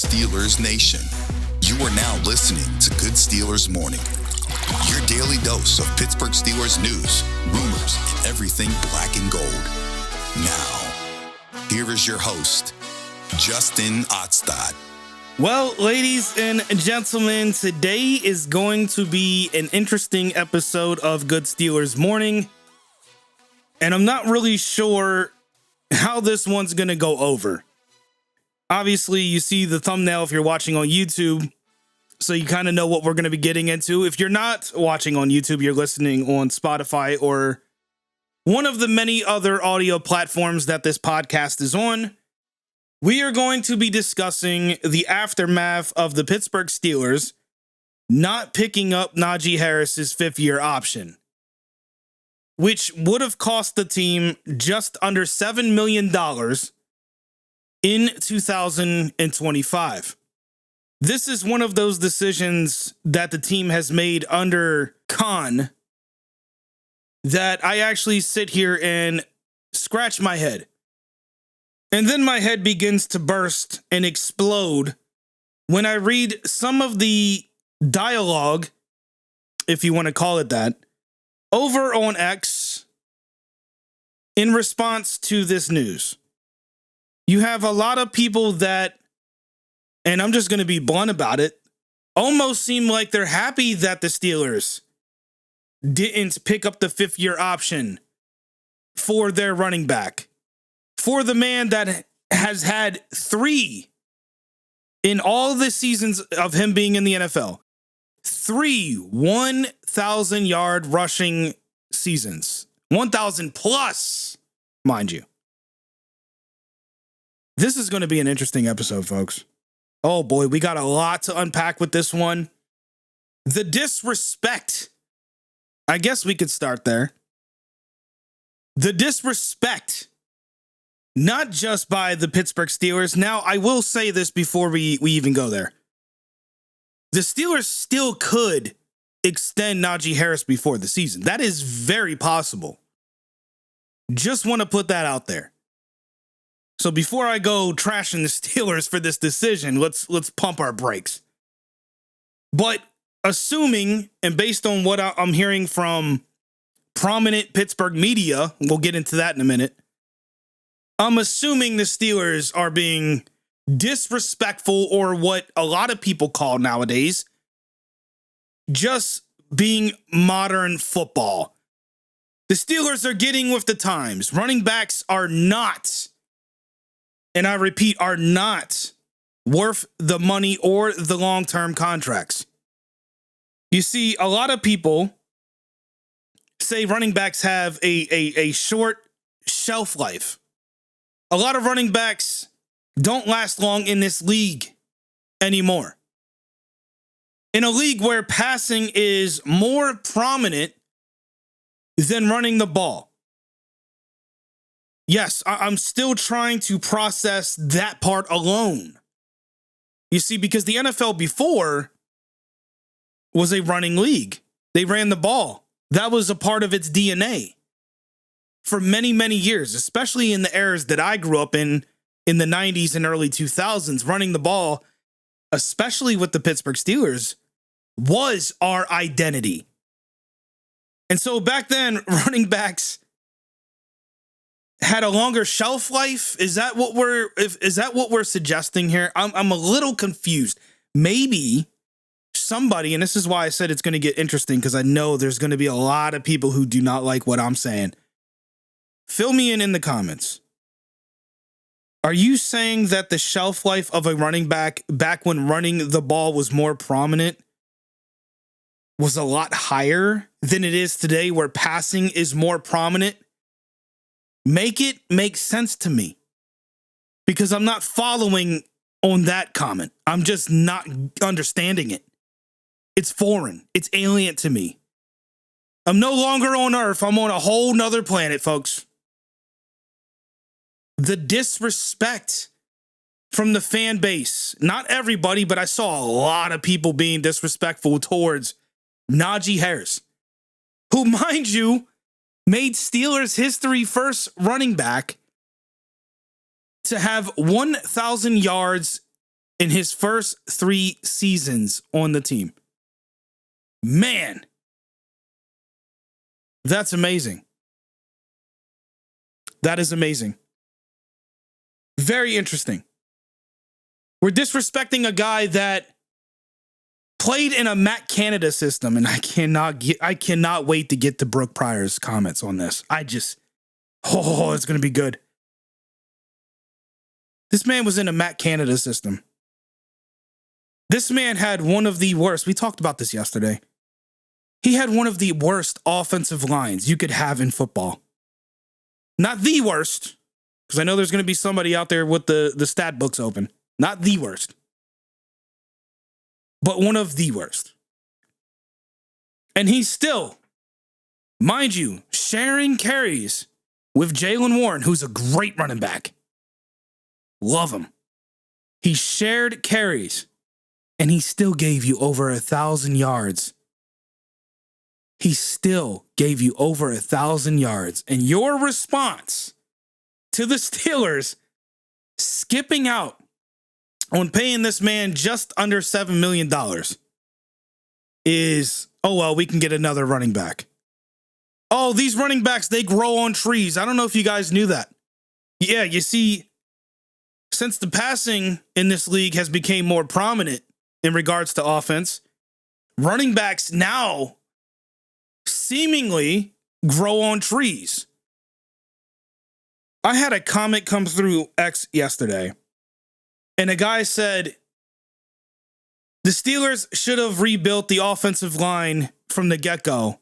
Steelers Nation. You are now listening to Good Steelers Morning, your daily dose of Pittsburgh Steelers news, rumors, and everything black and gold. Now, here is your host, Justin Otstad. Well, ladies and gentlemen, today is going to be an interesting episode of Good Steelers Morning, and I'm not really sure how this one's going to go over. Obviously, you see the thumbnail if you're watching on YouTube, so you kind of know what we're going to be getting into. If you're not watching on YouTube, you're listening on Spotify or one of the many other audio platforms that this podcast is on. We are going to be discussing the aftermath of the Pittsburgh Steelers not picking up Najee Harris's 5th-year option, which would have cost the team just under $7 million in 2025. This is one of those decisions that the team has made under Khan that I actually sit here and scratch my head. And then my head begins to burst and explode when I read some of the dialogue, if you want to call it that, over on X in response to this news. You have a lot of people that, and I'm just going to be blunt about it, almost seem like they're happy that the Steelers didn't pick up the 5th-year option for their running back. For the man that has had 3 in all the seasons of him being in the NFL. 3 1,000-yard rushing seasons. 1,000 plus, mind you. This is going to be an interesting episode, folks. Oh boy, we got a lot to unpack with this one. The disrespect. I guess we could start there. The disrespect. Not just by the Pittsburgh Steelers. Now, I will say this before we even go there. The Steelers still could extend Najee Harris before the season. That is very possible. Just want to put that out there. So before I go trashing the Steelers for this decision, let's pump our brakes. But assuming, and based on what I'm hearing from prominent Pittsburgh media, we'll get into that in a minute, I'm assuming the Steelers are being disrespectful, or what a lot of people call nowadays just being modern football. The Steelers are getting with the times. Running backs are not, and I repeat, are not worth the money or the long-term contracts. You see, a lot of people say running backs have a short shelf life. A lot of running backs don't last long in this league anymore. In a league where passing is more prominent than running the ball. Yes, I'm still trying to process that part alone. You see, because the NFL before was a running league. They ran the ball. That was a part of its DNA. For many, many years, especially in the eras that I grew up in the 90s and early 2000s, running the ball, especially with the Pittsburgh Steelers, was our identity. And so back then, running backs had a longer shelf life. Is that what we're suggesting here? I'm a little confused. Maybe somebody, and this is why I said it's going to get interesting, because I know there's going to be a lot of people who do not like what I'm saying. Fill me in the comments. Are you saying that the shelf life of a running back when running the ball was more prominent was a lot higher than it is today, where passing is more prominent? Make it make sense to me, because I'm not following on that comment. I'm just not understanding it. It's foreign. It's alien to me. I'm no longer on Earth. I'm on a whole nother planet, folks. The disrespect from the fan base. Not everybody, but I saw a lot of people being disrespectful towards Najee Harris, who, mind you, made Steelers history first running back to have 1,000 yards in his first 3 seasons on the team. Man, that's amazing. That is amazing. Very interesting. We're disrespecting a guy that played in a Matt Canada system, and I cannot wait to get to Brooke Pryor's comments on this. It's going to be good. This man was in a Matt Canada system. This man had one of the worst. We talked about this yesterday. He had one of the worst offensive lines you could have in football. Not the worst, because I know there's going to be somebody out there with the stat books open. Not the worst, but one of the worst. And he's still, mind you, sharing carries with Jaylen Warren, who's a great running back. Love him. He shared carries, and he still gave you over 1,000 yards. He still gave you over 1,000 yards. And your response to the Steelers skipping out on paying this man just under $7 million is, oh, well, we can get another running back. Oh, these running backs, they grow on trees. I don't know if you guys knew that. Yeah, you see, since the passing in this league has become more prominent in regards to offense, running backs now seemingly grow on trees. I had a comment come through X yesterday, and a guy said the Steelers should have rebuilt the offensive line from the get-go.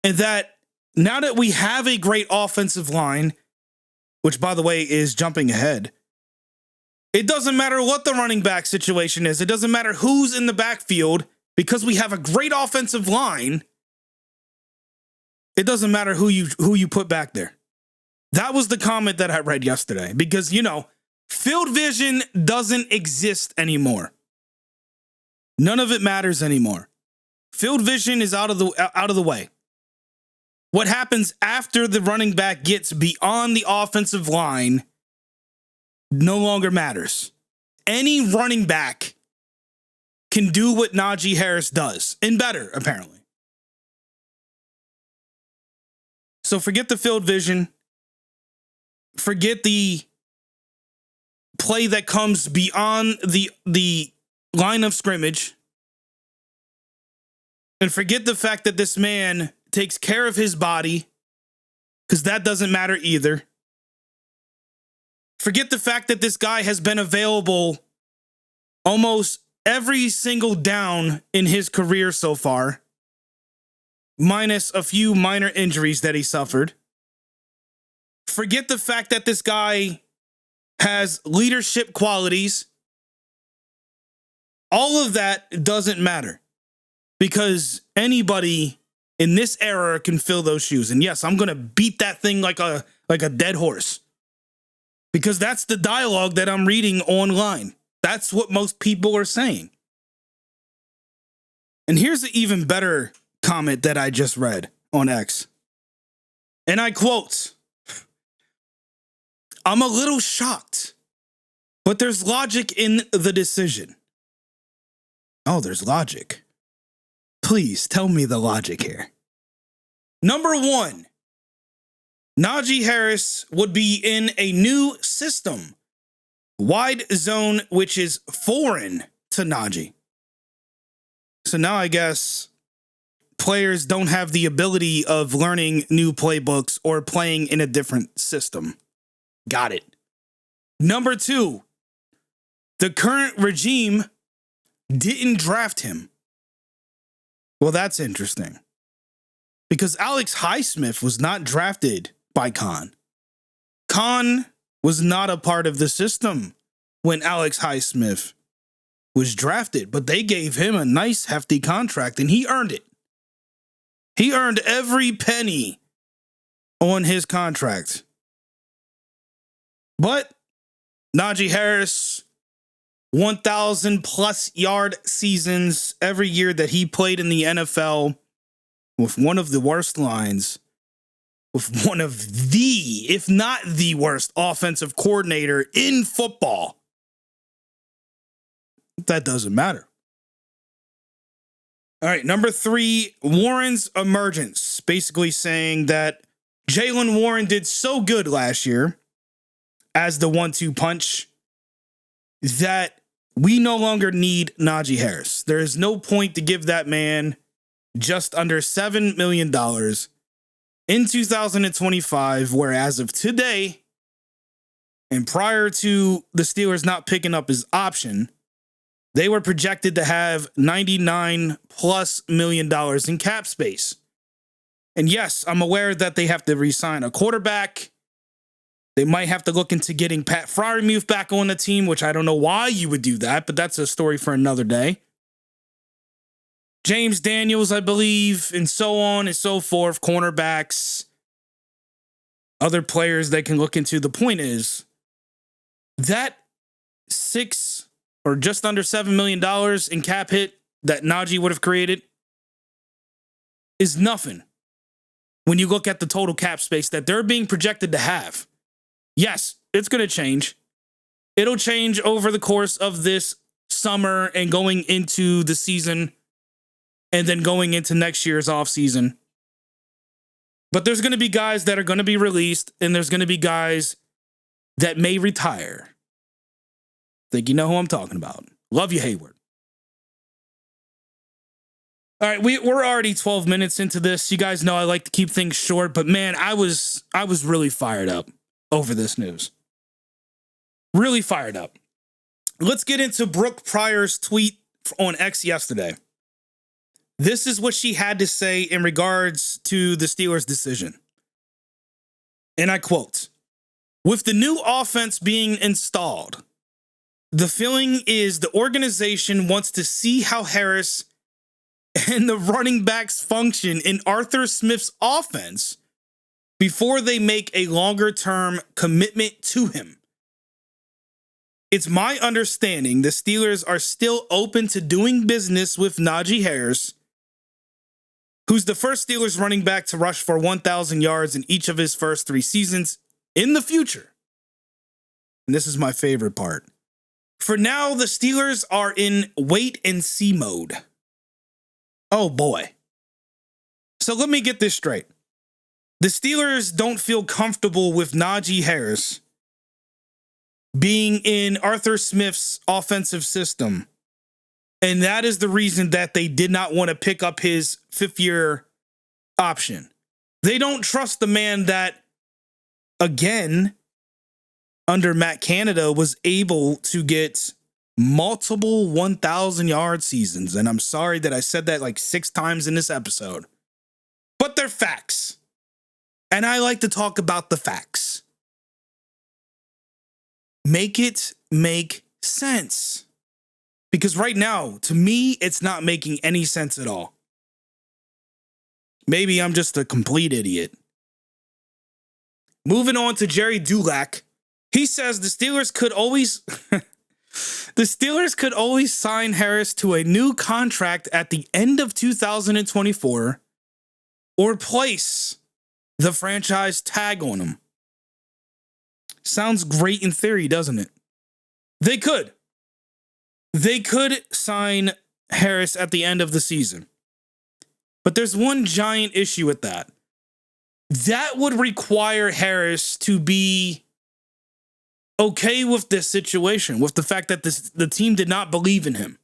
And that now that we have a great offensive line, which, by the way, is jumping ahead, it doesn't matter what the running back situation is. It doesn't matter who's in the backfield. Because we have a great offensive line, it doesn't matter who you put back there. That was the comment that I read yesterday. Because, field vision doesn't exist anymore. None of it matters anymore. Field vision is out of the way. What happens after the running back gets beyond the offensive line no longer matters. Any running back can do what Najee Harris does, and better, apparently. So forget the field vision. Forget the play that comes beyond the line of scrimmage. And forget the fact that this man takes care of his body, because that doesn't matter either. Forget the fact that this guy has been available almost every single down in his career so far, minus a few minor injuries that he suffered. Forget the fact that this guy has leadership qualities. All of that doesn't matter, because anybody in this era can fill those shoes. And yes, I'm going to beat that thing like a dead horse, because that's the dialogue that I'm reading online. That's what most people are saying. And here's an even better comment that I just read on X. And I quote, "I'm a little shocked, but there's logic in the decision." Oh, there's logic. Please tell me the logic here. Number one, Najee Harris would be in a new system, wide zone, which is foreign to Najee. So now I guess players don't have the ability of learning new playbooks or playing in a different system. Got it. Number two, the current regime didn't draft him. Well, that's interesting, because Alex Highsmith was not drafted by Khan. Khan was not a part of the system when Alex Highsmith was drafted, but they gave him a nice hefty contract, and he earned it. He earned every penny on his contract. But Najee Harris, 1,000 plus yard seasons every year that he played in the NFL, with one of the worst lines, with one of the, if not the worst offensive coordinator in football. That doesn't matter. All right, number 3, Warren's emergence, basically saying that Jaylen Warren did so good last year as the 1-2 punch that we no longer need Najee Harris. There is no point to give that man just under $7 million in 2025, where as of today, and prior to the Steelers not picking up his option, they were projected to have $99+ million in cap space. And yes, I'm aware that they have to re-sign a quarterback. They might have to look into getting Pat Freiermuth back on the team, which I don't know why you would do that, but that's a story for another day. James Daniels, I believe, and so on and so forth, cornerbacks, other players they can look into. The point is that $6 or just under $7 million in cap hit that Najee would have created is nothing when you look at the total cap space that they're being projected to have. Yes, it's going to change. It'll change over the course of this summer and going into the season and then going into next year's offseason. But there's going to be guys that are going to be released, and there's going to be guys that may retire. Think you know who I'm talking about. Love you, Hayward. All right, we're already 12 minutes into this. You guys know I like to keep things short, but man, I was really fired up over this news. Really fired up. Let's get into Brooke Pryor's tweet on X yesterday. This is what she had to say in regards to the Steelers' decision. And I quote, "With the new offense being installed, the feeling is the organization wants to see how Harris and the running backs function in Arthur Smith's offense before they make a longer-term commitment to him. It's my understanding the Steelers are still open to doing business with Najee Harris, who's the first Steelers running back to rush for 1,000 yards in each of his first 3 seasons in the future." And this is my favorite part. "For now, the Steelers are in wait-and-see mode." Oh, boy. So let me get this straight. The Steelers don't feel comfortable with Najee Harris being in Arthur Smith's offensive system. And that is the reason that they did not want to pick up his 5th-year option. They don't trust the man that, again, under Matt Canada, was able to get multiple 1,000-yard seasons. And I'm sorry that I said that like 6 times in this episode. But they're facts. And I like to talk about the facts. Make it make sense. Because right now, to me, it's not making any sense at all. Maybe I'm just a complete idiot. Moving on to Jerry Dulac. He says the Steelers could always sign Harris to a new contract at the end of 2024 or place the franchise tag on him. Sounds great in theory, doesn't it? They could. They could sign Harris at the end of the season. But there's one giant issue with that. That would require Harris to be okay with this situation, with the fact that the team did not believe in him.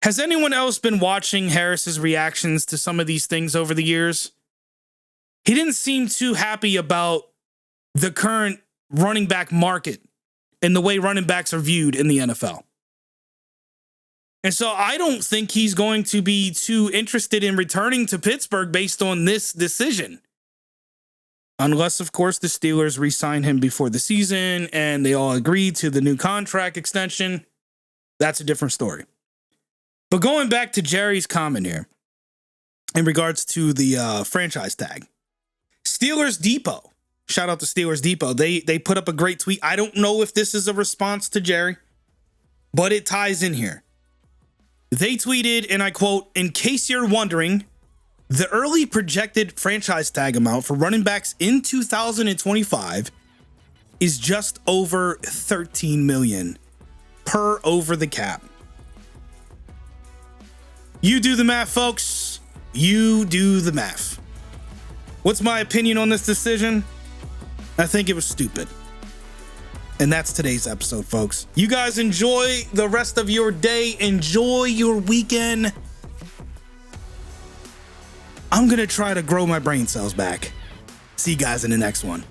Has anyone else been watching Harris's reactions to some of these things over the years? He didn't seem too happy about the current running back market and the way running backs are viewed in the NFL. And so I don't think he's going to be too interested in returning to Pittsburgh based on this decision. Unless, of course, the Steelers re-sign him before the season and they all agree to the new contract extension. That's a different story. But going back to Jerry's comment here in regards to the franchise tag. Steelers Depot. Shout out to Steelers Depot. They put up a great tweet. I don't know if this is a response to Jerry, but it ties in here. They tweeted, and I quote, "In case you're wondering, the early projected franchise tag amount for running backs in 2025 is just over $13 million. per over the cap. You do the math, folks. You do the math. What's my opinion on this decision? I think it was stupid. And that's today's episode, folks. You guys enjoy the rest of your day. Enjoy your weekend. I'm going to try to grow my brain cells back. See you guys in the next one.